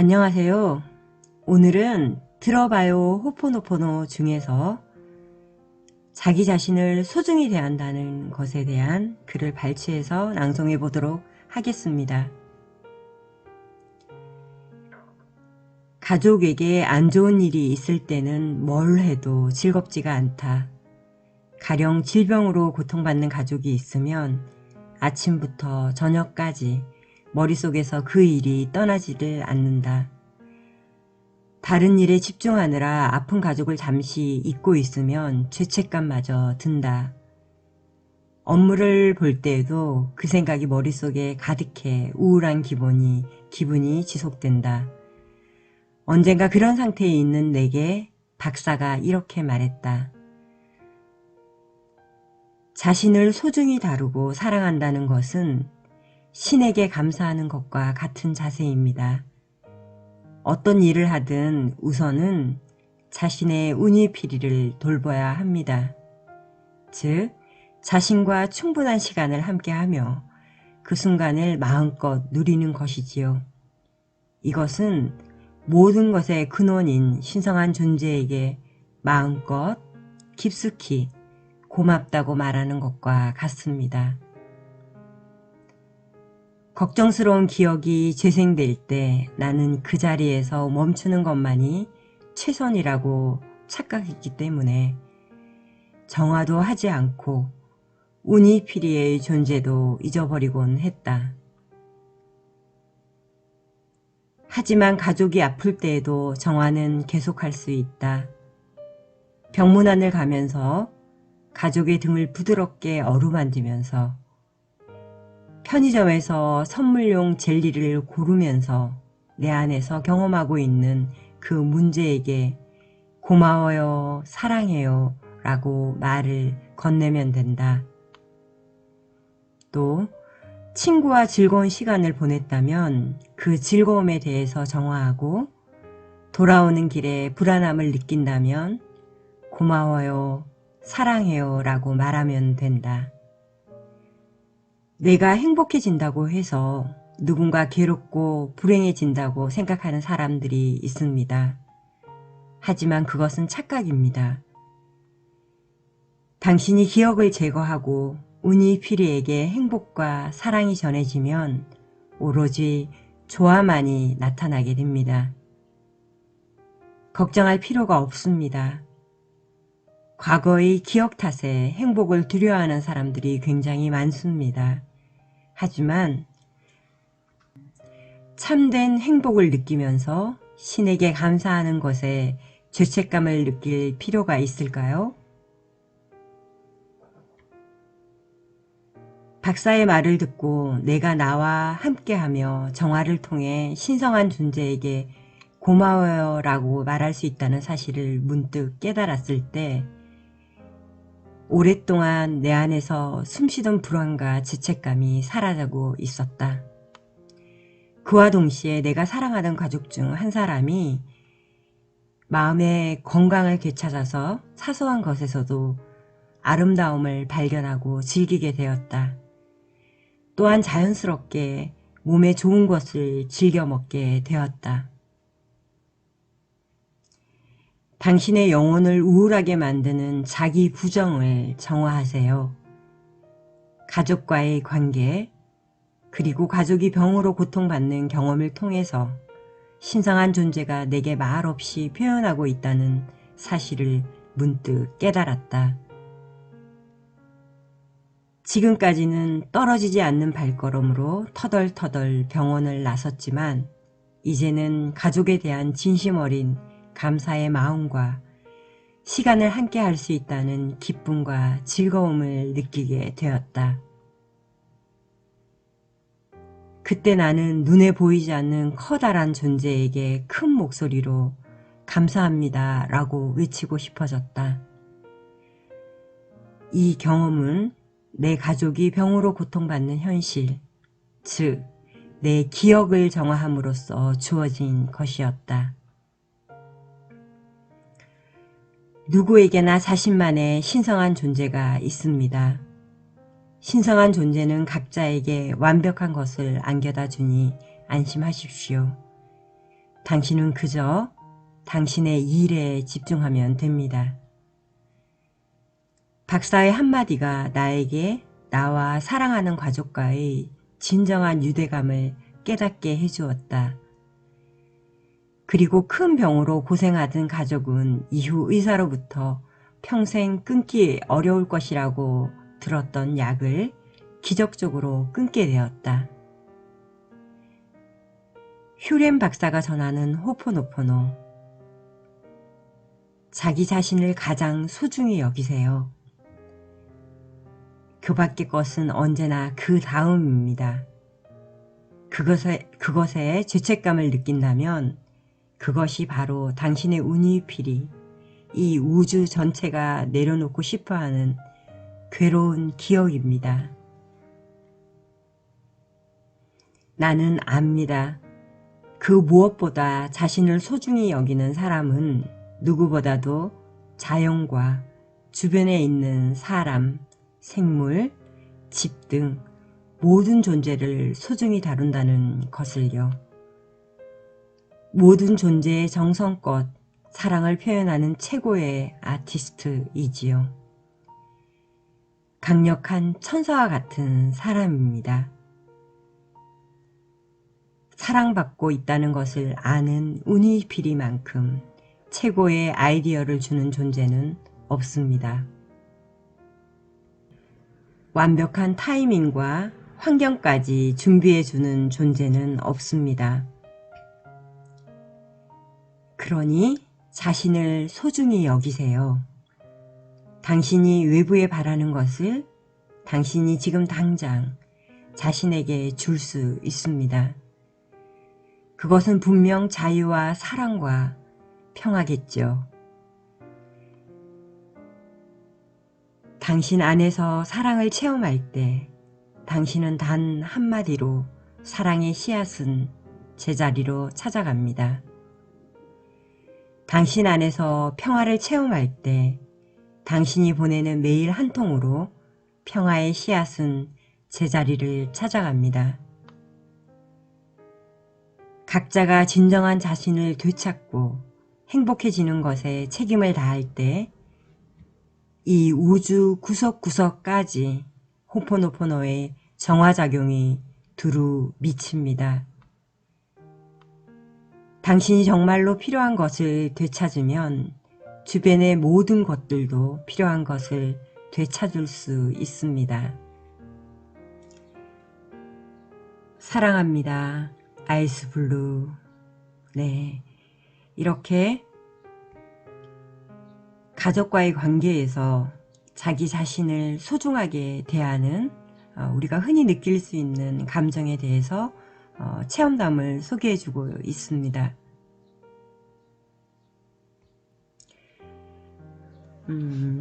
안녕하세요. 오늘은 들어봐요 호포노포노 중에서 자기 자신을 소중히 대한다는 것에 대한 글을 발췌해서 낭송해 보도록 하겠습니다. 가족에게 안 좋은 일이 있을 때는 뭘 해도 즐겁지가 않다. 가령 질병으로 고통받는 가족이 있으면 아침부터 저녁까지 머릿속에서 그 일이 떠나지를 않는다. 다른 일에 집중하느라 아픈 가족을 잠시 잊고 있으면 죄책감마저 든다. 업무를 볼 때에도 그 생각이 머릿속에 가득해 우울한 기분이 지속된다. 언젠가 그런 상태에 있는 내게 박사가 이렇게 말했다. 자신을 소중히 다루고 사랑한다는 것은 신에게 감사하는 것과 같은 자세입니다. 어떤 일을 하든 우선은 자신의 운이피리를 돌봐야 합니다. 즉, 자신과 충분한 시간을 함께하며 그 순간을 마음껏 누리는 것이지요. 이것은 모든 것의 근원인 신성한 존재에게 마음껏 깊숙이 고맙다고 말하는 것과 같습니다. 걱정스러운 기억이 재생될 때 나는 그 자리에서 멈추는 것만이 최선이라고 착각했기 때문에 정화도 하지 않고 운이피리의 존재도 잊어버리곤 했다. 하지만 가족이 아플 때에도 정화는 계속할 수 있다. 병문안을 가면서 가족의 등을 부드럽게 어루만지면서 편의점에서 선물용 젤리를 고르면서 내 안에서 경험하고 있는 그 문제에게 고마워요, 사랑해요 라고 말을 건네면 된다. 또 친구와 즐거운 시간을 보냈다면 그 즐거움에 대해서 정화하고 돌아오는 길에 불안함을 느낀다면 고마워요, 사랑해요 라고 말하면 된다. 내가 행복해진다고 해서 누군가 괴롭고 불행해진다고 생각하는 사람들이 있습니다. 하지만 그것은 착각입니다. 당신이 기억을 제거하고 운이피리에게 행복과 사랑이 전해지면 오로지 조화만이 나타나게 됩니다. 걱정할 필요가 없습니다. 과거의 기억 탓에 행복을 두려워하는 사람들이 굉장히 많습니다. 하지만 참된 행복을 느끼면서 신에게 감사하는 것에 죄책감을 느낄 필요가 있을까요? 박사의 말을 듣고 내가 나와 함께하며 정화를 통해 신성한 존재에게 고마워요 라고 말할 수 있다는 사실을 문득 깨달았을 때 오랫동안 내 안에서 숨쉬던 불안과 죄책감이 사라지고 있었다. 그와 동시에 내가 사랑하던 가족 중 한 사람이 마음의 건강을 되찾아서 사소한 것에서도 아름다움을 발견하고 즐기게 되었다. 또한 자연스럽게 몸에 좋은 것을 즐겨 먹게 되었다. 당신의 영혼을 우울하게 만드는 자기 부정을 정화하세요. 가족과의 관계, 그리고 가족이 병으로 고통받는 경험을 통해서 신성한 존재가 내게 말없이 표현하고 있다는 사실을 문득 깨달았다. 지금까지는 떨어지지 않는 발걸음으로 터덜터덜 병원을 나섰지만 이제는 가족에 대한 진심 어린 감사의 마음과 시간을 함께 할 수 있다는 기쁨과 즐거움을 느끼게 되었다. 그때 나는 눈에 보이지 않는 커다란 존재에게 큰 목소리로 감사합니다 라고 외치고 싶어졌다. 이 경험은 내 가족이 병으로 고통받는 현실, 즉 내 기억을 정화함으로써 주어진 것이었다. 누구에게나 자신만의 신성한 존재가 있습니다. 신성한 존재는 각자에게 완벽한 것을 안겨다 주니 안심하십시오. 당신은 그저 당신의 일에 집중하면 됩니다. 박사의 한마디가 나에게 나와 사랑하는 가족과의 진정한 유대감을 깨닫게 해주었다. 그리고 큰 병으로 고생하던 가족은 이후 의사로부터 평생 끊기 어려울 것이라고 들었던 약을 기적적으로 끊게 되었다. 휴렌 박사가 전하는 호포노포노. 자기 자신을 가장 소중히 여기세요. 그 밖의 것은 언제나 그 다음입니다. 그것에 죄책감을 느낀다면 그것이 바로 당신의 운이필이 이 우주 전체가 내려놓고 싶어하는 괴로운 기억입니다. 나는 압니다. 그 무엇보다 자신을 소중히 여기는 사람은 누구보다도 자연과 주변에 있는 사람, 생물, 집 등 모든 존재를 소중히 다룬다는 것을요. 모든 존재의 정성껏 사랑을 표현하는 최고의 아티스트이지요. 강력한 천사와 같은 사람입니다. 사랑받고 있다는 것을 아는 우니피리만큼 최고의 아이디어를 주는 존재는 없습니다. 완벽한 타이밍과 환경까지 준비해주는 존재는 없습니다. 그러니 자신을 소중히 여기세요. 당신이 외부에 바라는 것을 당신이 지금 당장 자신에게 줄 수 있습니다. 그것은 분명 자유와 사랑과 평화겠죠. 당신 안에서 사랑을 체험할 때 당신은 단 한마디로 사랑의 씨앗은 제자리로 찾아갑니다. 당신 안에서 평화를 체험할 때 당신이 보내는 메일 한 통으로 평화의 씨앗은 제자리를 찾아갑니다. 각자가 진정한 자신을 되찾고 행복해지는 것에 책임을 다할 때 이 우주 구석구석까지 호포노포노의 정화작용이 두루 미칩니다. 당신이 정말로 필요한 것을 되찾으면 주변의 모든 것들도 필요한 것을 되찾을 수 있습니다. 사랑합니다. 아이스블루. 네, 이렇게 가족과의 관계에서 자기 자신을 소중하게 대하는 우리가 흔히 느낄 수 있는 감정에 대해서 체험담을 소개해주고 있습니다.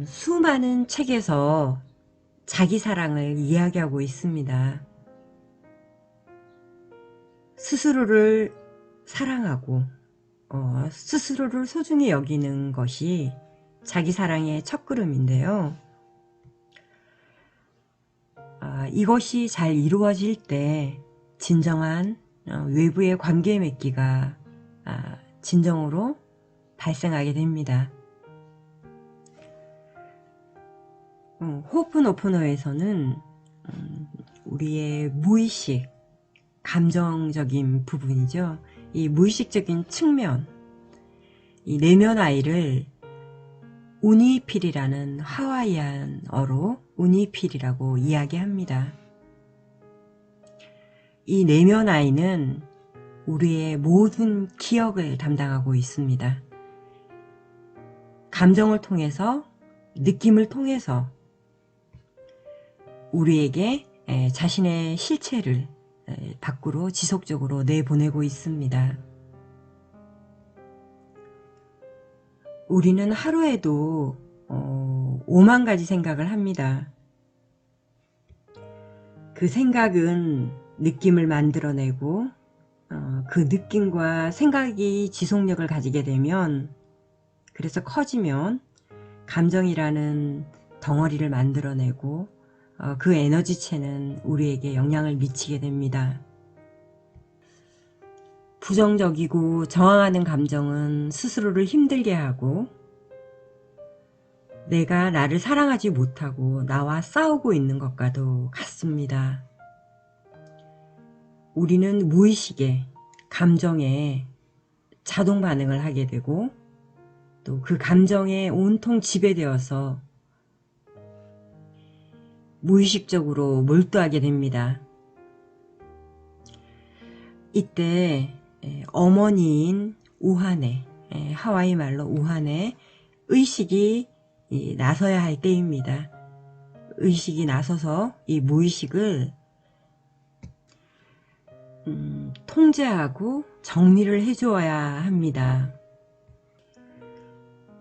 수많은 책에서 자기 사랑을 이야기하고 있습니다. 스스로를 사랑하고 스스로를 소중히 여기는 것이 자기 사랑의 첫걸음인데요. 이것이 잘 이루어질 때 진정한 외부의 관계 맺기가 진정으로 발생하게 됩니다. 호프노포노에서는 우리의 무의식, 감정적인 부분이죠. 이 무의식적인 측면, 이 내면 아이를 우니필이라는 하와이안어로 우니필이라고 이야기합니다. 이 내면 아이는 우리의 모든 기억을 담당하고 있습니다. 감정을 통해서, 느낌을 통해서 우리에게 자신의 실체를 밖으로 지속적으로 내보내고 있습니다. 우리는 하루에도 5만 가지 생각을 합니다. 그 생각은 느낌을 만들어내고 그 느낌과 생각이 지속력을 가지게 되면, 그래서 커지면 감정이라는 덩어리를 만들어내고 그 에너지체는 우리에게 영향을 미치게 됩니다. 부정적이고 저항하는 감정은 스스로를 힘들게 하고 내가 나를 사랑하지 못하고 나와 싸우고 있는 것과도 같습니다. 우리는 무의식에 감정에 자동 반응을 하게 되고 또 그 감정에 온통 지배되어서 무의식적으로 몰두하게 됩니다. 이때 어머니인 우한에, 하와이 말로 우한에 의식이 나서야 할 때입니다. 의식이 나서서 이 무의식을 통제하고 정리를 해주어야 합니다.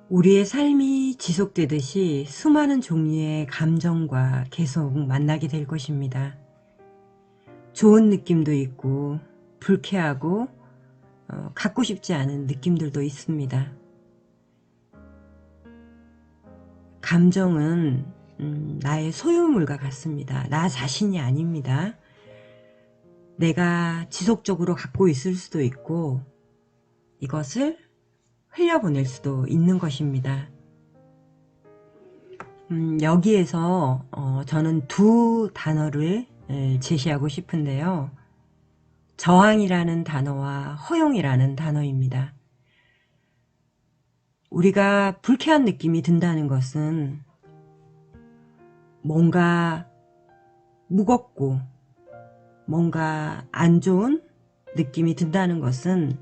우리의 삶이 지속되듯이 수많은 종류의 감정과 계속 만나게 될 것입니다. 좋은 느낌도 있고 불쾌하고 갖고 싶지 않은 느낌들도 있습니다. 감정은 나의 소유물과 같습니다. 나 자신이 아닙니다. 내가 지속적으로 갖고 있을 수도 있고 이것을 흘려보낼 수도 있는 것입니다. 여기에서 저는 두 단어를 제시하고 싶은데요. 저항이라는 단어와 허용이라는 단어입니다. 우리가 불쾌한 느낌이 든다는 것은 뭔가 무겁고 뭔가 안 좋은 느낌이 든다는 것은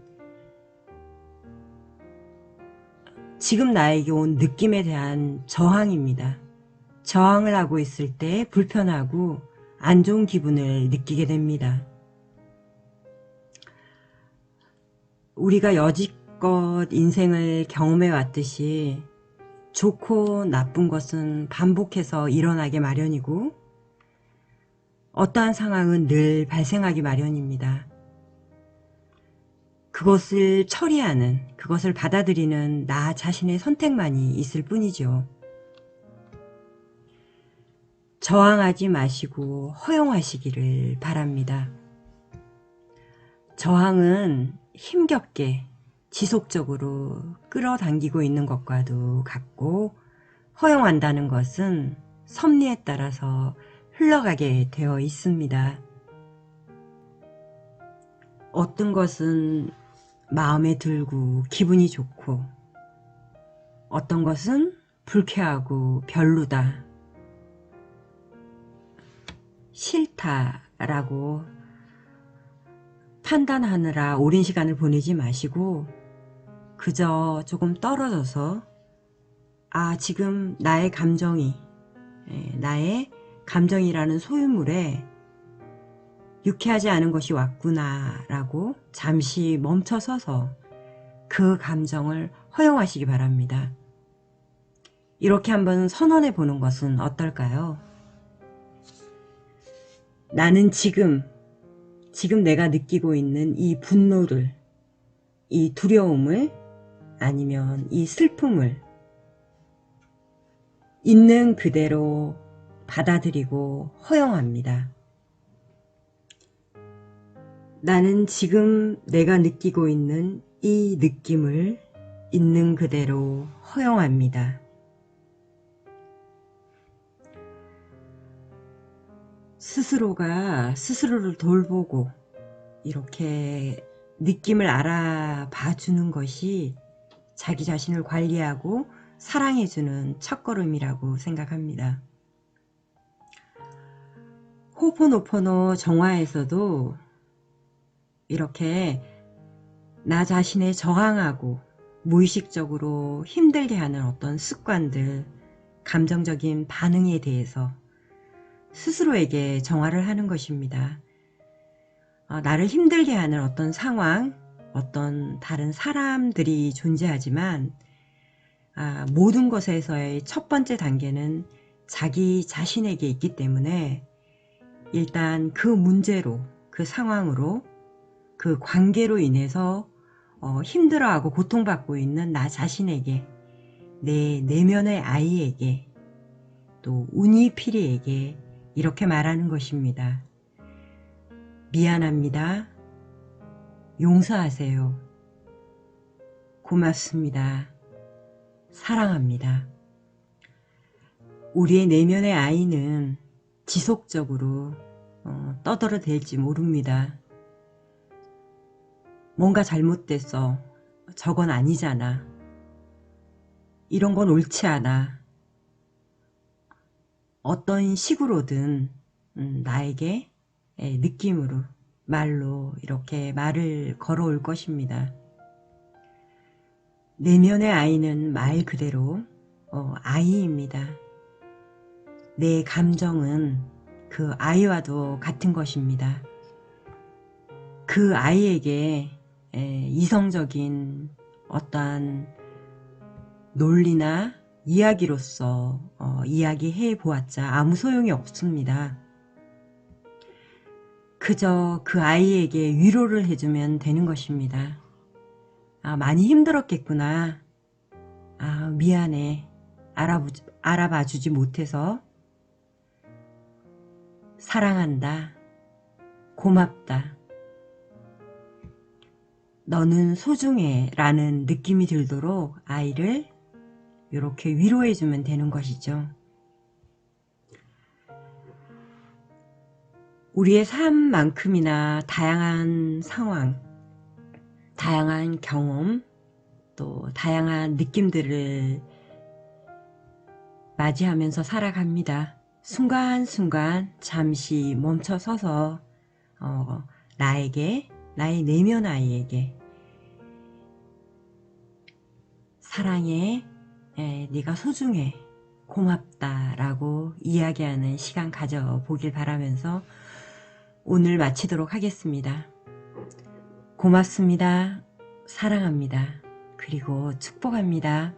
지금 나에게 온 느낌에 대한 저항입니다. 저항을 하고 있을 때 불편하고 안 좋은 기분을 느끼게 됩니다. 우리가 여지껏 인생을 경험해 왔듯이 좋고 나쁜 것은 반복해서 일어나게 마련이고 어떠한 상황은 늘 발생하기 마련입니다. 그것을 처리하는, 그것을 받아들이는 나 자신의 선택만이 있을 뿐이죠. 저항하지 마시고 허용하시기를 바랍니다. 저항은 힘겹게 지속적으로 끌어당기고 있는 것과도 같고 허용한다는 것은 섭리에 따라서 흘러가게 되어 있습니다. 어떤 것은 마음에 들고 기분이 좋고 어떤 것은 불쾌하고 별로다, 싫다라고 판단하느라 오랜 시간을 보내지 마시고 그저 조금 떨어져서 지금 나의 감정이 나의 감정이라는 소유물에 유쾌하지 않은 것이 왔구나 라고 잠시 멈춰서서 그 감정을 허용하시기 바랍니다. 이렇게 한번 선언해 보는 것은 어떨까요? 나는 지금 내가 느끼고 있는 이 분노를, 이 두려움을, 아니면 이 슬픔을 있는 그대로 받아들이고 허용합니다. 나는 지금 내가 느끼고 있는 이 느낌을 있는 그대로 허용합니다. 스스로가 스스로를 돌보고 이렇게 느낌을 알아봐 주는 것이 자기 자신을 관리하고 사랑해주는 첫걸음이라고 생각합니다. 호포노포노 정화에서도 이렇게 나 자신에 저항하고 무의식적으로 힘들게 하는 어떤 습관들, 감정적인 반응에 대해서 스스로에게 정화를 하는 것입니다. 나를 힘들게 하는 어떤 상황, 어떤 다른 사람들이 존재하지만 모든 것에서의 첫 번째 단계는 자기 자신에게 있기 때문에 일단 그 문제로, 그 상황으로, 그 관계로 인해서 힘들어하고 고통받고 있는 나 자신에게, 내 내면의 아이에게, 또 우니피리에게 이렇게 말하는 것입니다. 미안합니다. 용서하세요. 고맙습니다. 사랑합니다. 우리의 내면의 아이는 지속적으로 떠들어댈지 모릅니다. 뭔가 잘못됐어. 저건 아니잖아. 이런 건 옳지 않아. 어떤 식으로든 나에게 느낌으로, 말로 이렇게 말을 걸어올 것입니다. 내면의 아이는 말 그대로 아이입니다. 내 감정은 그 아이와도 같은 것입니다. 그 아이에게 이성적인 어떠한 논리나 이야기로서 이야기해 보았자 아무 소용이 없습니다. 그저 그 아이에게 위로를 해주면 되는 것입니다. 아, 많이 힘들었겠구나. 아, 미안해. 알아봐주지 못해서. 사랑한다. 고맙다. 너는 소중해 라는 느낌이 들도록 아이를 이렇게 위로해주면 되는 것이죠. 우리의 삶만큼이나 다양한 상황, 다양한 경험, 또 다양한 느낌들을 맞이하면서 살아갑니다. 순간순간 잠시 멈춰서서 나에게, 나의 내면 아이에게 사랑해, 네가 소중해, 고맙다 라고 이야기하는 시간 가져보길 바라면서 오늘 마치도록 하겠습니다. 고맙습니다. 사랑합니다. 그리고 축복합니다.